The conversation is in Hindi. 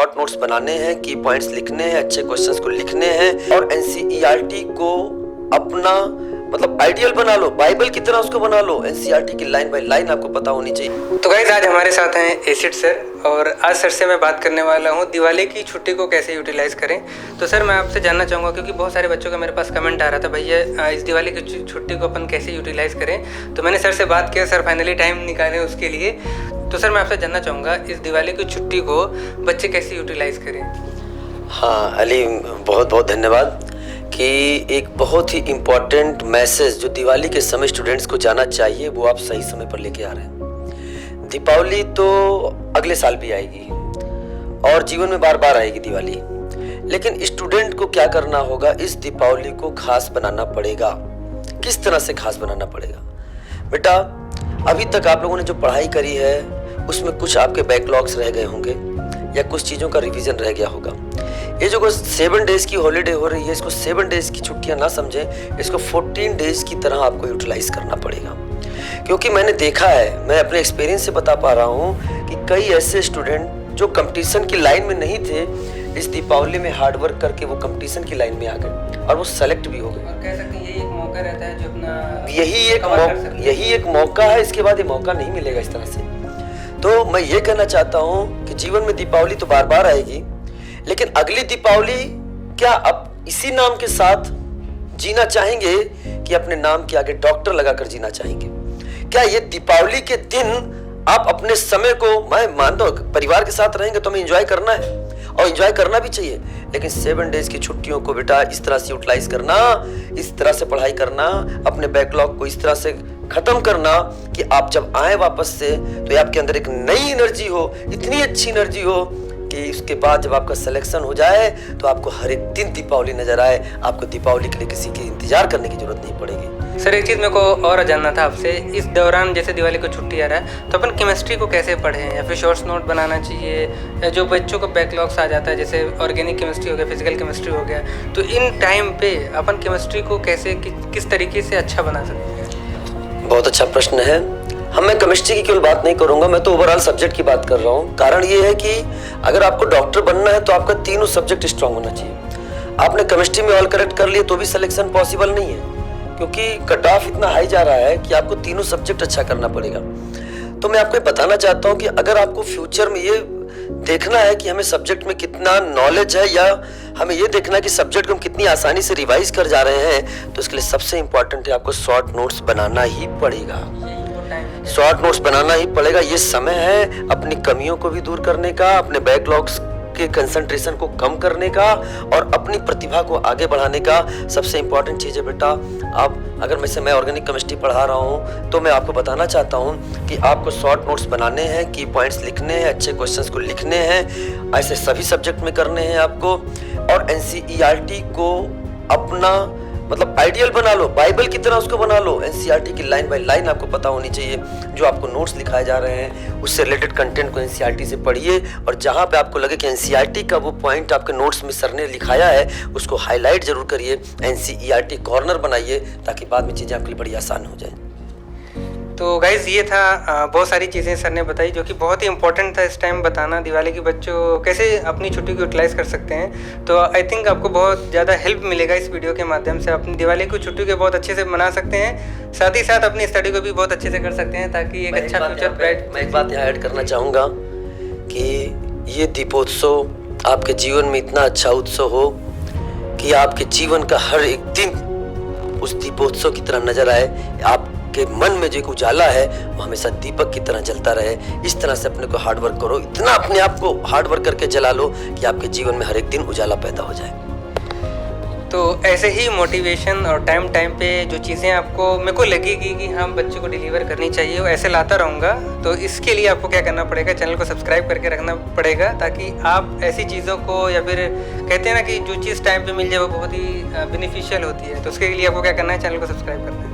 शॉर्ट नोट्स बनाने हैं, की पॉइंट्स लिखने हैं, अच्छे क्वेश्चंस को लिखने हैं और एनसीईआरटी को अपना मतलब आइडियल बना लो, बाइबल की तरह उसको बना लो। एनसीईआरटी की लाइन बाय लाइन आपको पता होनी चाहिए। तो गाइस, आज हमारे साथ हैं एसिड सर और आज सर से मैं बात करने वाला हूं दिवाली की छुट्टी को कैसे यूटिलाइज करें। तो सर, मैं आपसे जानना चाहूँगा, क्योंकि बहुत सारे बच्चों का मेरे पास कमेंट आ रहा था, भैया इस दिवाली की छुट्टी को अपन कैसे यूटिलाइज करें। तो मैंने सर से बात किया, सर फाइनली टाइम निकाले उसके लिए। तो सर, मैं आपसे जानना चाहूँगा, इस दिवाली की छुट्टी को बच्चे कैसे यूटिलाइज करें। हाँ अली, बहुत बहुत धन्यवाद कि एक बहुत ही इम्पोर्टेंट मैसेज जो दिवाली के समय स्टूडेंट्स को जाना चाहिए वो आप सही समय पर लेके आ रहे हैं। दीपावली तो अगले साल भी आएगी और जीवन में बार बार आएगी दिवाली, लेकिन स्टूडेंट को क्या करना होगा, इस दीपावली को खास बनाना पड़ेगा। किस तरह से खास बनाना पड़ेगा? बेटा, अभी तक आप लोगों ने जो पढ़ाई करी है उसमें कुछ आपके बैकलॉग्स रह गए होंगे या कुछ चीज़ों का रिवीजन रह गया होगा। ये जो 7 डेज की हॉलीडे हो रही है, इसको 7 डेज की छुट्टियां ना समझें, इसको 14 डेज की तरह आपको यूटिलाइज करना पड़ेगा। क्योंकि मैंने देखा है, मैं अपने एक्सपीरियंस से बता पा रहा हूँ कि कई ऐसे स्टूडेंट जो कंपटीशन की लाइन में नहीं थे, इस दीपावली में हार्ड वर्क करके वो कंपटीशन की लाइन में आ गए और वो सेलेक्ट भी हो गए। और कह सकते हैं यही एक मौका रहता है जो अपना यही एक मौका है, इसके बाद ये मौका नहीं मिलेगा इस तरह से। तो मैं ये कहना चाहता हूँ कि जीवन में दीपावली तो बार बार आएगी, लेकिन अगली दीपावली क्या आप इसी नाम के साथ जीना चाहेंगे कि अपने नाम के आगे डॉक्टर लगाकर जीना चाहेंगे? क्या ये दीपावली के दिन आप अपने समय को, मैं मानता हूं परिवार के साथ रहेंगे तो हमें एंजॉय करना है और एंजॉय करना भी चाहिए, लेकिन 7 डेज की छुट्टियों को बेटा इस तरह से यूटिलाइज करना, इस तरह से पढ़ाई करना, अपने बैकलॉग को इस तरह से खत्म करना कि आप जब आए वापस से तो आपके अंदर एक नई एनर्जी हो, इतनी अच्छी एनर्जी हो कि उसके बाद जब आपका सिलेक्शन हो जाए तो आपको हर एक दिन दीपावली नजर आए, आपको दीपावली के लिए किसी के इंतजार करने की जरूरत नहीं पड़ेगी। सर, एक चीज़ मेरे को और जानना था आपसे, इस दौरान जैसे दिवाली को छुट्टी आ रहा है तो अपन केमिस्ट्री को कैसे पढ़ें, या फिर शॉर्ट्स नोट बनाना चाहिए, या जो बच्चों को बैकलॉग्स आ जाता है जैसे ऑर्गेनिक केमिस्ट्री हो गया, फिजिकल केमिस्ट्री हो गया, तो इन टाइम पे अपन केमिस्ट्री को कैसे किस तरीके से अच्छा बना सकते हैं? बहुत अच्छा प्रश्न है। मैं केमिस्ट्री की केवल बात नहीं करूंगा, मैं तो ओवरऑल सब्जेक्ट की बात कर रहा हूँ। कारण ये है कि अगर आपको डॉक्टर बनना है तो आपका तीनों सब्जेक्ट स्ट्रांग होना चाहिए। आपने केमिस्ट्री में ऑल करेक्ट कर लिए तो भी सिलेक्शन पॉसिबल नहीं है, क्योंकि कट ऑफ इतना हाई जा रहा है कि आपको तीनों सब्जेक्ट अच्छा करना पड़ेगा। तो मैं आपको बताना चाहता हूँ कि अगर आपको फ्यूचर में ये देखना है कि हमें सब्जेक्ट में कितना नॉलेज है, या हमें ये देखना है कि सब्जेक्ट को हम कितनी आसानी से रिवाइज कर जा रहे हैं, तो इसके लिए सबसे इंपॉर्टेंट है आपको शॉर्ट नोट्स बनाना ही पड़ेगा। शॉर्ट नोट्स बनाना ही पड़ेगा। ये समय है अपनी कमियों को भी दूर करने का, अपने बैकलॉग्स के कंसंट्रेशन को कम करने का और अपनी प्रतिभा को आगे बढ़ाने का। सबसे इंपॉर्टेंट चीज़ है बेटा, आप अगर मैं ऑर्गेनिक केमिस्ट्री पढ़ा रहा हूँ तो मैं आपको बताना चाहता हूँ कि आपको शॉर्ट नोट्स बनाने हैं, की पॉइंट्स लिखने हैं, अच्छे क्वेश्चंस को लिखने हैं, ऐसे सभी सब्जेक्ट में करने हैं आपको। और एनसीईआरटी को अपना मतलब आइडियल बना लो, बाइबल की तरह उसको बना लो। एनसीईआरटी की लाइन बाय लाइन आपको पता होनी चाहिए। जो आपको नोट्स लिखाए जा रहे हैं उससे रिलेटेड कंटेंट को एनसीईआरटी से पढ़िए, और जहां पे आपको लगे कि एनसीईआरटी का वो पॉइंट आपके नोट्स में सर ने लिखाया है उसको हाईलाइट जरूर करिए, एनसीईआरटी कॉर्नर बनाइए, ताकि बाद में चीज़ें आपके लिए बड़ी आसान हो जाए। तो गाइज़, ये था बहुत सारी चीज़ें सर ने बताई जो कि बहुत ही इंपॉर्टेंट था इस टाइम बताना, दिवाली के बच्चों कैसे अपनी छुट्टी को यूटिलाइज कर सकते हैं। तो आई थिंक आपको बहुत ज़्यादा हेल्प मिलेगा इस वीडियो के माध्यम से। अपनी दिवाली की छुट्टी को बहुत अच्छे से मना सकते हैं, साथ ही साथ अपनी स्टडी को भी बहुत अच्छे से कर सकते हैं, ताकि एक अच्छा फ्यूचर ब्राइट। मैं एक बात यहाँ ऐड करना चाहूँगा कि ये दीपोत्सव आपके जीवन में इतना अच्छा उत्सव हो कि आपके जीवन का हर एक दिन उस दीपोत्सव की तरह नजर आए। आप के मन में जो एक उजाला है वो हमेशा दीपक की तरह जलता रहे। इस तरह से अपने को हार्ड वर्क करो, इतना अपने आप को हार्ड वर्क करके जला लो कि आपके जीवन में हर एक दिन उजाला पैदा हो जाए। तो ऐसे ही मोटिवेशन और टाइम पे जो चीज़ें आपको मेरे को लगेगी कि हाँ बच्चे को डिलीवर करनी चाहिए, वो ऐसे लाता रहूँगा। तो इसके लिए आपको क्या करना पड़ेगा, चैनल को सब्सक्राइब करके रखना पड़ेगा, ताकि आप ऐसी चीज़ों को, या फिर कहते हैं ना कि जो चीज़ टाइम पे मिल जाए वो बहुत ही बेनिफिशियल होती है। तो उसके लिए आपको क्या करना है, चैनल को सब्सक्राइब करना है।